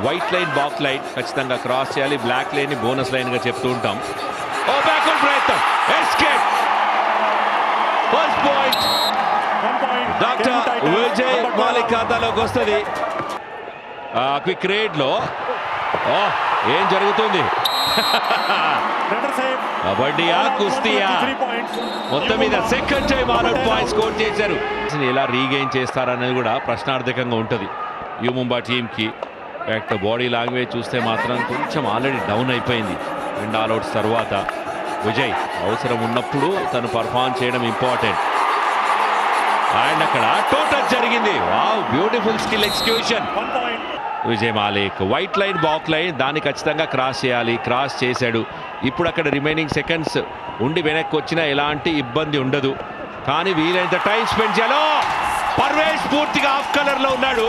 White line back line ఖచ్చితంగా cross చేయాలి. Black line ని బోనస్ లైన్ గా చెప్తూ ఉంటాం. ఓ బ్యాక్వర్డ్ ప్రయత్నం, escape, first point doctor Vijay Malik ఖాతాలోకి వస్తుంది. క్విక్ రేడ్ లో ఏం జరుగుతుంది? కబడ్డీయా కుస్తీయా? మొత్తం మీద second time all out points score చేశారు. ఎలా రీగెయిన్ చేస్తారనేది కూడా ప్రశ్నార్థకంగా ఉంటుంది యూ ముంబా టీంకి. ఫ్యాక్ట్ బాడీ లాంగ్వేజ్ చూస్తే మాత్రం కొంచెం ఆల్రెడీ డౌన్ అయిపోయింది 2 ఆల్అౌట్స్ తర్వాత. విజయ్ అవసరం ఉన్నప్పుడు తను పర్ఫార్మ్ చేయడం ఇంపార్టెంట్. అండ్ అక్కడ టోటల్ జరిగింది. Wow, beautiful skill execution. Vijay Malik white line back line దాన్ని ఖచ్చితంగా క్రాస్ చేయాలి, క్రాస్ చేశాడు. ఇప్పుడు అక్కడ రిమైనింగ్ సెకండ్స్ ఉండి వెనక్కి వచ్చినా ఎలాంటి ఇబ్బంది ఉండదు. కానీ వీలైనంత టైం స్పెండ్ చేయాలో. పర్వేజ్ పూర్తిగా ఆఫ్ కలర్ లో ఉన్నాడు.